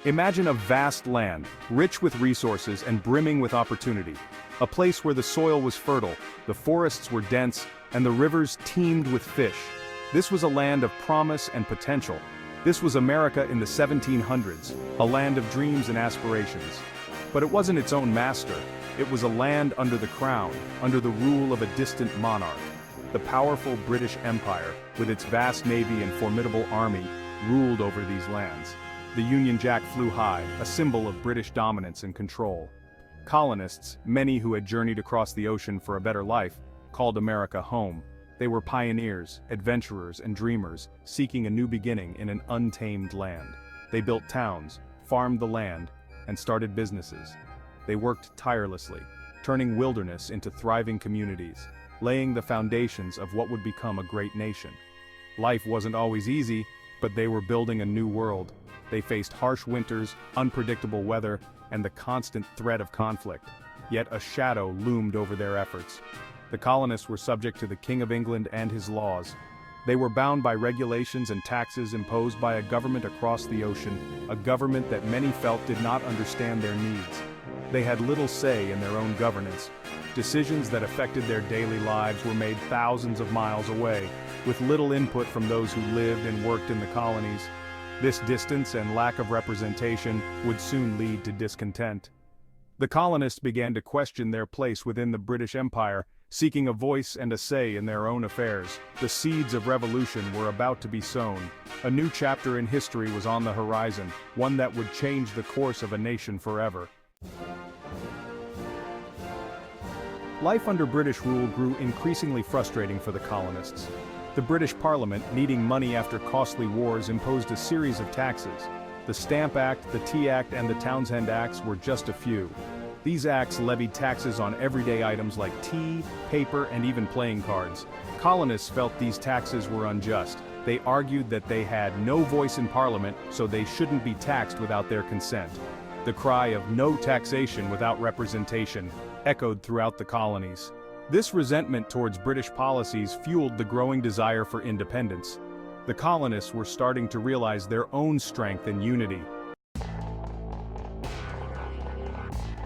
Imagine a vast land, rich with resources and brimming with opportunity. A place where the soil was fertile, the forests were dense, and the rivers teemed with fish. This was a land of promise and potential. This was America in the 1700s, a land of dreams and aspirations. But it wasn't its own master. It was a land under the crown, under the rule of a distant monarch. The powerful British Empire, with its vast navy and formidable army, ruled over these lands. The Union Jack flew high, a symbol of British dominance and control. Colonists, many who had journeyed across the ocean for a better life, called America home. They were pioneers, adventurers, and dreamers, seeking a new beginning in an untamed land. They built towns, farmed the land, and started businesses. They worked tirelessly, turning wilderness into thriving communities, laying the foundations of what would become a great nation. Life wasn't always easy, but they were building a new world. They faced harsh winters, unpredictable weather, and the constant threat of conflict. Yet a shadow loomed over their efforts. The colonists were subject to the King of England and his laws. They were bound by regulations and taxes imposed by a government across the ocean, a government that many felt did not understand their needs. They had little say in their own governance. Decisions that affected their daily lives were made thousands of miles away, with little input from those who lived and worked in the colonies. This distance and lack of representation would soon lead to discontent. The colonists began to question their place within the British Empire, seeking a voice and a say in their own affairs. The seeds of revolution were about to be sown. A new chapter in history was on the horizon, one that would change the course of a nation forever. Life under British rule grew increasingly frustrating for the colonists. The British Parliament, needing money after costly wars, imposed a series of taxes. The Stamp Act, the Tea Act, and the Townshend Acts were just a few. These acts levied taxes on everyday items like tea, paper, and even playing cards. Colonists felt these taxes were unjust. They argued that they had no voice in Parliament, so they shouldn't be taxed without their consent. The cry of "no taxation without representation" echoed throughout the colonies. This resentment towards British policies fueled the growing desire for independence. The colonists were starting to realize their own strength and unity.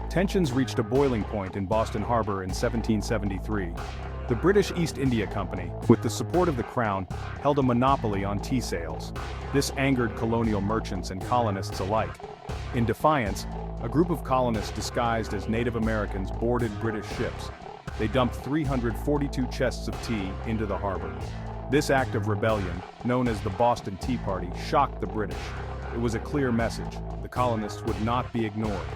Tensions reached a boiling point in Boston Harbor in 1773. The British East India Company, with the support of the Crown, held a monopoly on tea sales. This angered colonial merchants and colonists alike. In defiance, a group of colonists disguised as Native Americans boarded British ships. They dumped 342 chests of tea into the harbor. This act of rebellion, known as the Boston Tea Party, shocked the British. It was a clear message: the colonists would not be ignored.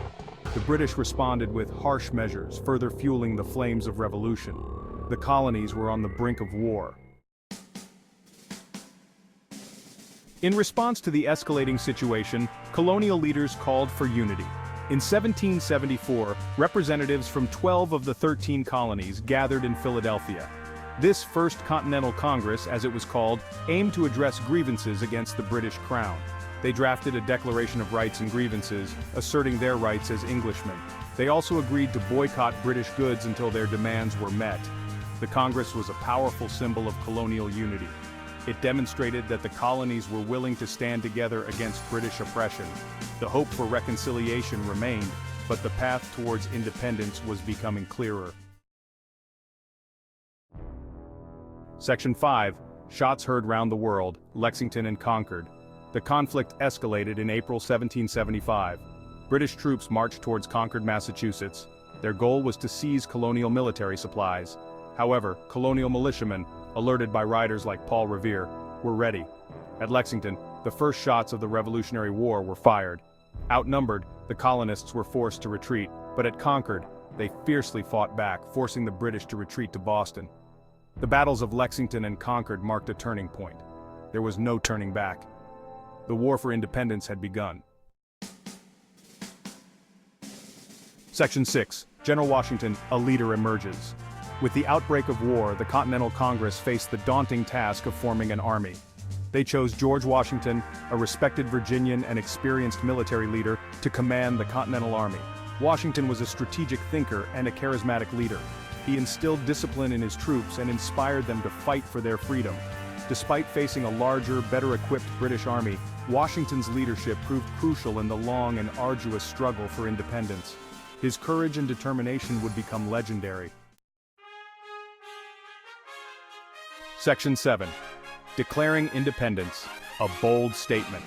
The British responded with harsh measures, further fueling the flames of revolution. The colonies were on the brink of war. In response to the escalating situation, colonial leaders called for unity. In 1774, representatives from 12 of the 13 colonies gathered in Philadelphia. This First Continental Congress, as it was called, aimed to address grievances against the British Crown. They drafted a Declaration of Rights and Grievances, asserting their rights as Englishmen. They also agreed to boycott British goods until their demands were met. The Congress was a powerful symbol of colonial unity. It demonstrated that the colonies were willing to stand together against British oppression. The hope for reconciliation remained, but the path towards independence was becoming clearer. Section 5. Shots heard round the world, Lexington and Conquered. The conflict escalated in April 1775. British troops marched towards Concord, Massachusetts. Their goal was to seize colonial military supplies. However, colonial militiamen, alerted by riders like Paul Revere, were ready. At Lexington, the first shots of the Revolutionary War were fired. Outnumbered, the colonists were forced to retreat, but at Concord, they fiercely fought back, forcing the British to retreat to Boston. The battles of Lexington and Concord marked a turning point. There was no turning back. The war for independence had begun. Section 6. General Washington, a leader emerges. With the outbreak of war, the Continental Congress faced the daunting task of forming an army. They chose George Washington, a respected Virginian and experienced military leader, to command the Continental Army. Washington was a strategic thinker and a charismatic leader. He instilled discipline in his troops and inspired them to fight for their freedom. Despite facing a larger, better-equipped British army, Washington's leadership proved crucial in the long and arduous struggle for independence. His courage and determination would become legendary. Section 7. Declaring Independence, a bold statement.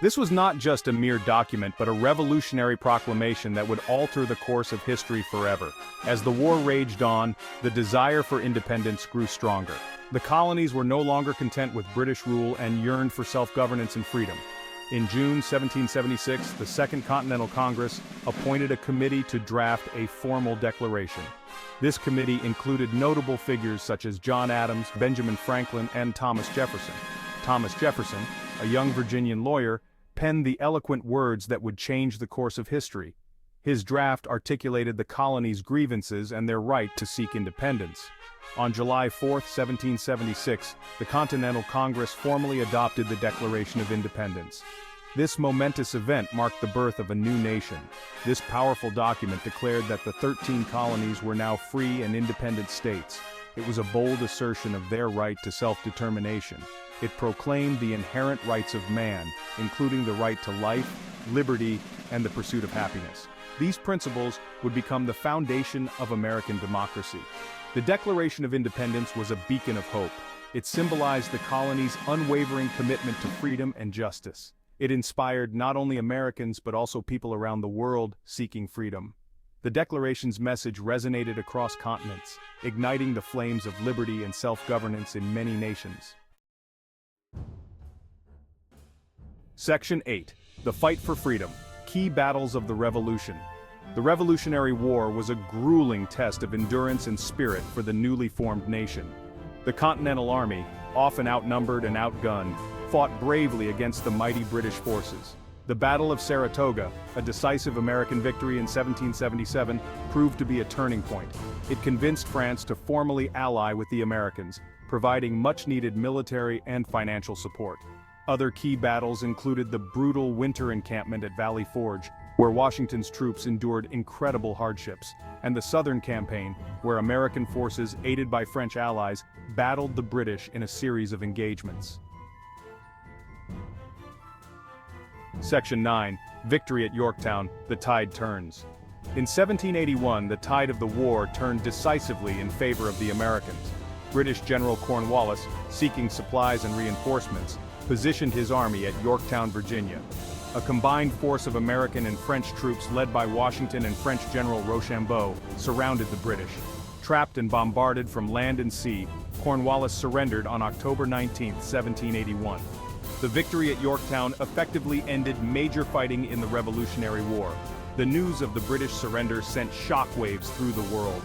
This was not just a mere document but a revolutionary proclamation that would alter the course of history forever. As the war raged on, the desire for independence grew stronger. The colonies were no longer content with British rule and yearned for self-governance and freedom. In June 1776, the Second Continental Congress appointed a committee to draft a formal declaration. This committee included notable figures such as John Adams, Benjamin Franklin, and Thomas Jefferson. Thomas Jefferson, a young Virginian lawyer, penned the eloquent words that would change the course of history. His draft articulated the colonies' grievances and their right to seek independence. On July 4, 1776, the Continental Congress formally adopted the Declaration of Independence. This momentous event marked the birth of a new nation. This powerful document declared that the 13 colonies were now free and independent states. It was a bold assertion of their right to self-determination. It proclaimed the inherent rights of man, including the right to life, liberty, and the pursuit of happiness. These principles would become the foundation of American democracy. The Declaration of Independence was a beacon of hope. It symbolized the colonies' unwavering commitment to freedom and justice. It inspired not only Americans but also people around the world seeking freedom. The Declaration's message resonated across continents, igniting the flames of liberty and self-governance in many nations. Section 8. The Fight for Freedom. Key Battles of the Revolution. The Revolutionary War was a grueling test of endurance and spirit for the newly formed nation. The Continental Army, often outnumbered and outgunned, fought bravely against the mighty British forces. The Battle of Saratoga, a decisive American victory in 1777, proved to be a turning point. It convinced France to formally ally with the Americans, providing much-needed military and financial support. Other key battles included the brutal winter encampment at Valley Forge, where Washington's troops endured incredible hardships, and the Southern Campaign, where American forces, aided by French allies, battled the British in a series of engagements. Section 9. Victory at Yorktown, the tide turns. In 1781, the tide of the war turned decisively in favor of the Americans. British General Cornwallis, seeking supplies and reinforcements, positioned his army at Yorktown, Virginia. A combined force of American and French troops led by Washington and French General Rochambeau surrounded the British. Trapped and bombarded from land and sea, Cornwallis surrendered on October 19, 1781. The victory at Yorktown effectively ended major fighting in the Revolutionary War. The news of the British surrender sent shockwaves through the world.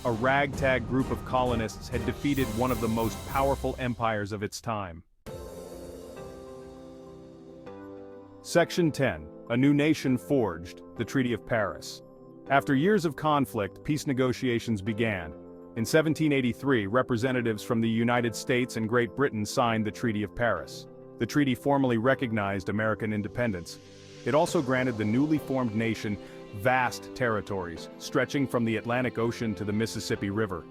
A ragtag group of colonists had defeated one of the most powerful empires of its time. Section 10. A new nation forged, the Treaty of Paris. After years of conflict, peace negotiations began. In 1783, representatives from the United States and Great Britain signed the Treaty of Paris. The treaty formally recognized American independence. It also granted the newly formed nation vast territories, stretching from the Atlantic Ocean to the Mississippi River.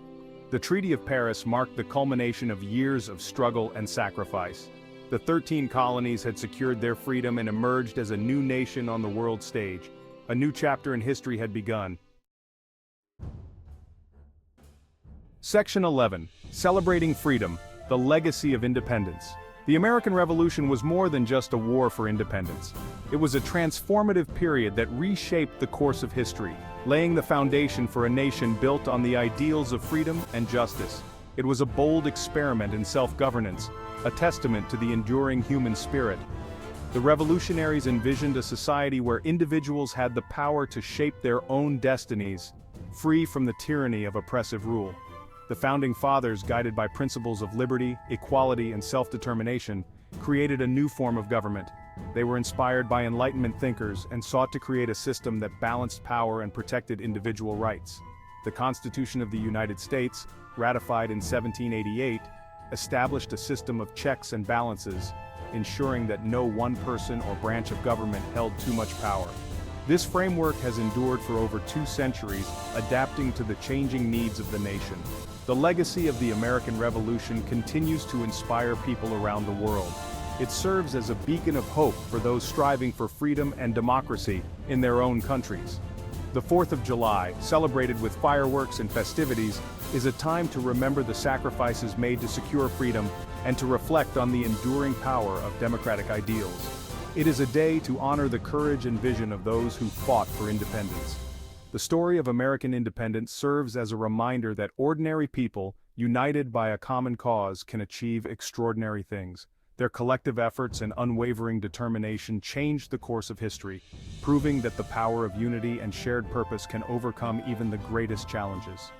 The Treaty of Paris marked the culmination of years of struggle and sacrifice. The 13 colonies had secured their freedom and emerged as a new nation on the world stage. A new chapter in history had begun. Section 11. Celebrating Freedom, the Legacy of Independence. The American Revolution was more than just a war for independence. It was a transformative period that reshaped the course of history, laying the foundation for a nation built on the ideals of freedom and justice. It was a bold experiment in self-governance, a testament to the enduring human spirit. The revolutionaries envisioned a society where individuals had the power to shape their own destinies, free from the tyranny of oppressive rule. The Founding Fathers, guided by principles of liberty, equality, and self-determination, created a new form of government. They were inspired by Enlightenment thinkers and sought to create a system that balanced power and protected individual rights. The Constitution of the United States, ratified in 1788, established a system of checks and balances, ensuring that no one person or branch of government held too much power. This framework has endured for over 2 centuries, adapting to the changing needs of the nation. The legacy of the American Revolution continues to inspire people around the world. It serves as a beacon of hope for those striving for freedom and democracy in their own countries. The 4th of July, celebrated with fireworks and festivities, is a time to remember the sacrifices made to secure freedom and to reflect on the enduring power of democratic ideals. It is a day to honor the courage and vision of those who fought for independence. The story of American independence serves as a reminder that ordinary people, united by a common cause, can achieve extraordinary things. Their collective efforts and unwavering determination changed the course of history, proving that the power of unity and shared purpose can overcome even the greatest challenges.